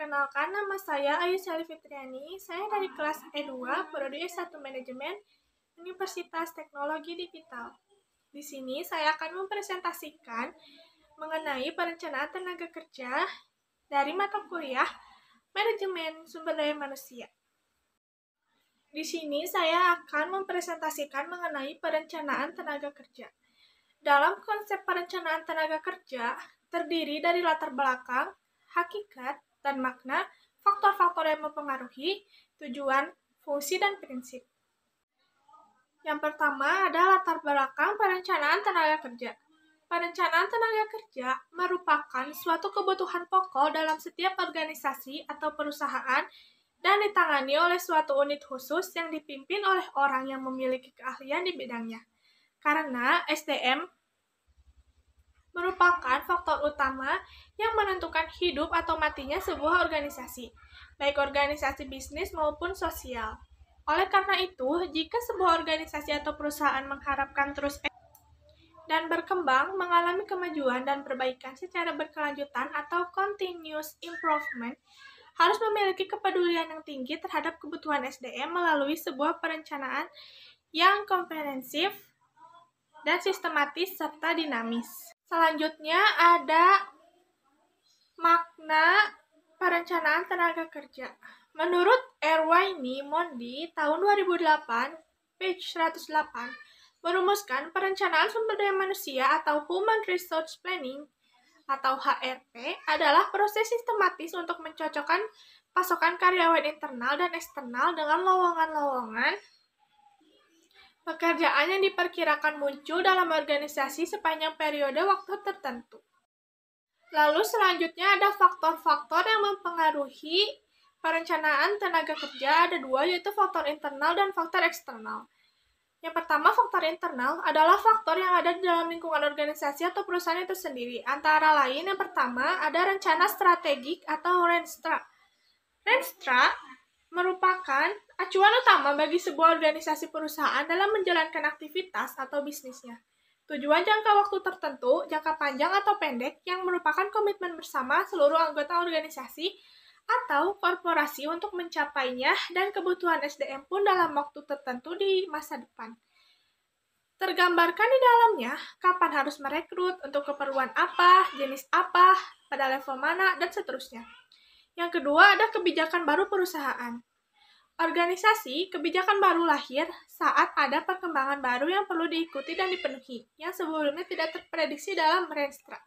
Perkenalkan, nama saya Ayu Sally Fitriani. Saya dari kelas E2, Prodi S1 Manajemen, Universitas Teknologi Digital. Di sini saya akan mempresentasikan mengenai perencanaan tenaga kerja dari mata kuliah Manajemen Sumber Daya Manusia. Di sini saya akan mempresentasikan mengenai perencanaan tenaga kerja. Dalam konsep perencanaan tenaga kerja, terdiri dari latar belakang, hakikat, dan makna, faktor-faktor yang mempengaruhi tujuan, fungsi, dan prinsip. Yang pertama ada latar belakang perencanaan tenaga kerja. Perencanaan tenaga kerja merupakan suatu kebutuhan pokok dalam setiap organisasi atau perusahaan dan ditangani oleh suatu unit khusus yang dipimpin oleh orang yang memiliki keahlian di bidangnya. Karena SDM merupakan faktor utama yang menentukan hidup atau matinya sebuah organisasi, baik organisasi bisnis maupun sosial. Oleh karena itu, jika sebuah organisasi atau perusahaan mengharapkan terus dan berkembang, mengalami kemajuan dan perbaikan secara berkelanjutan atau continuous improvement, harus memiliki kepedulian yang tinggi terhadap kebutuhan SDM melalui sebuah perencanaan yang komprehensif dan sistematis serta dinamis. Selanjutnya ada makna perencanaan tenaga kerja. Menurut Erwaini Mondi tahun 2008, page 108, merumuskan perencanaan sumber daya manusia atau Human Resource Planning atau HRP adalah proses sistematis untuk mencocokkan pasokan karyawan internal dan eksternal dengan lowongan-lowongan pekerjaan yang diperkirakan muncul dalam organisasi sepanjang periode waktu tertentu. Lalu selanjutnya ada faktor-faktor yang mempengaruhi perencanaan tenaga kerja. Ada dua, yaitu faktor internal dan faktor eksternal. Yang pertama, faktor internal adalah faktor yang ada di dalam lingkungan organisasi atau perusahaan itu sendiri. Antara lain, yang pertama ada rencana strategik atau Renstra. Renstra merupakan acuan utama bagi sebuah organisasi perusahaan dalam menjalankan aktivitas atau bisnisnya. Tujuan jangka waktu tertentu, jangka panjang atau pendek, yang merupakan komitmen bersama seluruh anggota organisasi atau korporasi untuk mencapainya dan kebutuhan SDM pun dalam waktu tertentu di masa depan. Tergambarkan di dalamnya kapan harus merekrut, untuk keperluan apa, jenis apa, pada level mana, dan seterusnya. Yang kedua ada kebijakan baru perusahaan. Organisasi, kebijakan baru lahir saat ada perkembangan baru yang perlu diikuti dan dipenuhi, yang sebelumnya tidak terprediksi dalam Renstra.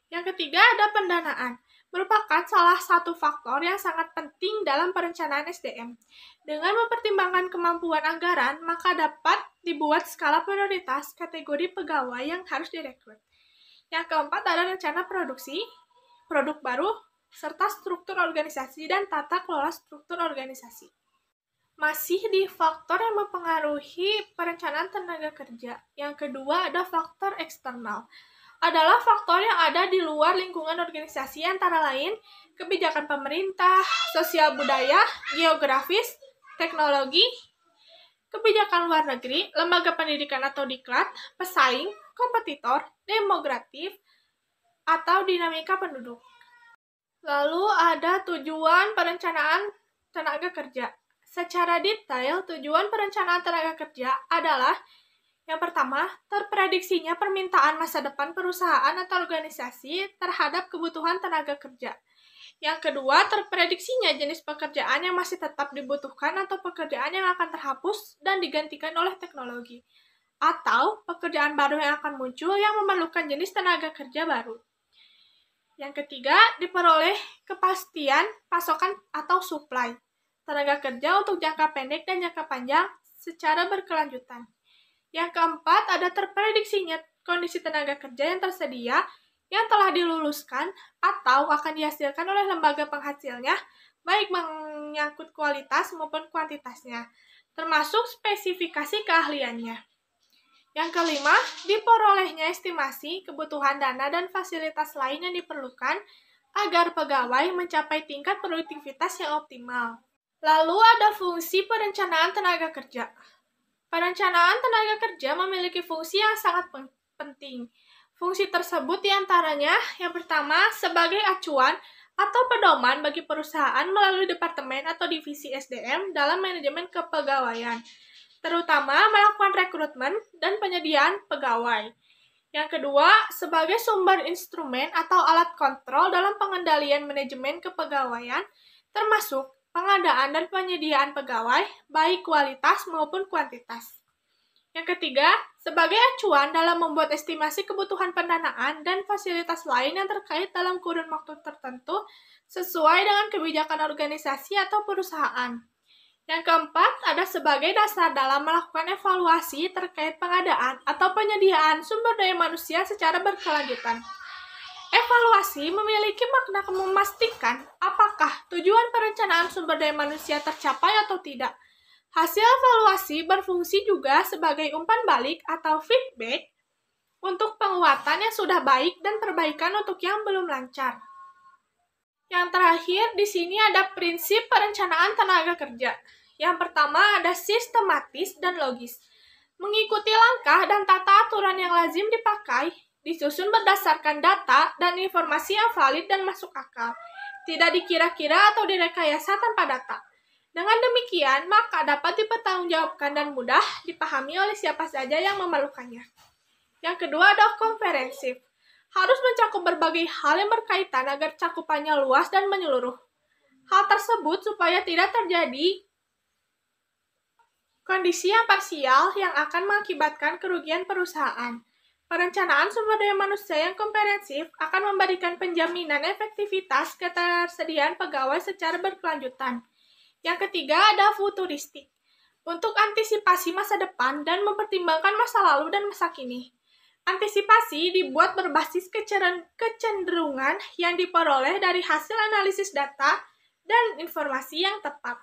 Yang ketiga ada pendanaan, merupakan salah satu faktor yang sangat penting dalam perencanaan SDM. Dengan mempertimbangkan kemampuan anggaran, maka dapat dibuat skala prioritas kategori pegawai yang harus direkrut. Yang keempat ada rencana produksi, produk baru, serta struktur organisasi dan tata kelola struktur organisasi. Masih di faktor yang mempengaruhi perencanaan tenaga kerja. Yang kedua ada faktor eksternal. Adalah faktor yang ada di luar lingkungan organisasi, antara lain kebijakan pemerintah, sosial budaya, geografis, teknologi, kebijakan luar negeri, lembaga pendidikan atau diklat, pesaing, kompetitor, demografis, atau dinamika penduduk. Lalu ada tujuan perencanaan tenaga kerja. Secara detail, tujuan perencanaan tenaga kerja adalah yang pertama, terprediksinya permintaan masa depan perusahaan atau organisasi terhadap kebutuhan tenaga kerja. Yang kedua, terprediksinya jenis pekerjaan yang masih tetap dibutuhkan atau pekerjaan yang akan terhapus dan digantikan oleh teknologi. Atau pekerjaan baru yang akan muncul yang memerlukan jenis tenaga kerja baru. Yang ketiga, diperoleh kepastian pasokan atau supply tenaga kerja untuk jangka pendek dan jangka panjang secara berkelanjutan. Yang keempat, ada terprediksinya kondisi tenaga kerja yang tersedia yang telah diluluskan atau akan dihasilkan oleh lembaga penghasilnya, baik menyangkut kualitas maupun kuantitasnya, termasuk spesifikasi keahliannya. Yang kelima, diperolehnya estimasi kebutuhan dana dan fasilitas lain yang diperlukan agar pegawai mencapai tingkat produktivitas yang optimal. Lalu ada fungsi perencanaan tenaga kerja. Perencanaan tenaga kerja memiliki fungsi yang sangat penting. Fungsi tersebut diantaranya yang pertama sebagai acuan atau pedoman bagi perusahaan melalui departemen atau divisi SDM dalam manajemen kepegawaian, terutama melakukan rekrutmen dan penyediaan pegawai. Yang kedua, sebagai sumber instrumen atau alat kontrol dalam pengendalian manajemen kepegawaian, termasuk pengadaan dan penyediaan pegawai, baik kualitas maupun kuantitas. Yang ketiga, sebagai acuan dalam membuat estimasi kebutuhan pendanaan dan fasilitas lain yang terkait dalam kurun waktu tertentu sesuai dengan kebijakan organisasi atau perusahaan. Yang keempat, ada sebagai dasar dalam melakukan evaluasi terkait pengadaan atau penyediaan sumber daya manusia secara berkelanjutan. Evaluasi memiliki makna memastikan apakah tujuan perencanaan sumber daya manusia tercapai atau tidak. Hasil evaluasi berfungsi juga sebagai umpan balik atau feedback untuk penguatan yang sudah baik dan perbaikan untuk yang belum lancar. Yang terakhir, di sini ada prinsip perencanaan tenaga kerja. Yang pertama ada sistematis dan logis. Mengikuti langkah dan tata aturan yang lazim dipakai, disusun berdasarkan data dan informasi yang valid dan masuk akal. Tidak dikira-kira atau direkayasa tanpa data. Dengan demikian, maka dapat dipertanggungjawabkan dan mudah dipahami oleh siapa saja yang memerlukannya. Yang kedua ada komprehensif. Harus mencakup berbagai hal yang berkaitan agar cakupannya luas dan menyeluruh. Hal tersebut supaya tidak terjadi kondisi yang parsial yang akan mengakibatkan kerugian perusahaan. Perencanaan sumber daya manusia yang komprehensif akan memberikan penjaminan efektivitas ketersediaan pegawai secara berkelanjutan. Yang ketiga ada futuristik. Untuk antisipasi masa depan dan mempertimbangkan masa lalu dan masa kini. Antisipasi dibuat berbasis kecenderungan yang diperoleh dari hasil analisis data dan informasi yang tepat.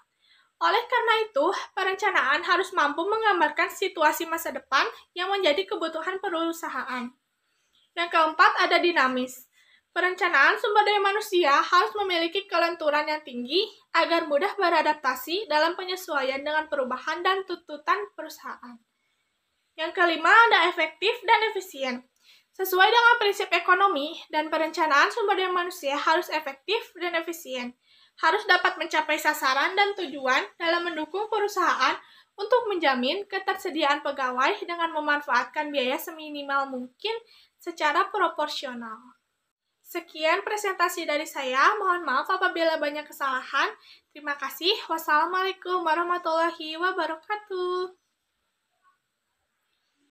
Oleh karena itu, perencanaan harus mampu menggambarkan situasi masa depan yang menjadi kebutuhan perusahaan. Yang keempat ada dinamis. Perencanaan sumber daya manusia harus memiliki kelenturan yang tinggi agar mudah beradaptasi dalam penyesuaian dengan perubahan dan tuntutan perusahaan. Yang kelima ada efektif dan efisien. Sesuai dengan prinsip ekonomi dan perencanaan sumber daya manusia harus efektif dan efisien. Harus dapat mencapai sasaran dan tujuan dalam mendukung perusahaan untuk menjamin ketersediaan pegawai dengan memanfaatkan biaya seminimal mungkin secara proporsional. Sekian presentasi dari saya, mohon maaf apabila banyak kesalahan. Terima kasih. Wassalamualaikum warahmatullahi wabarakatuh.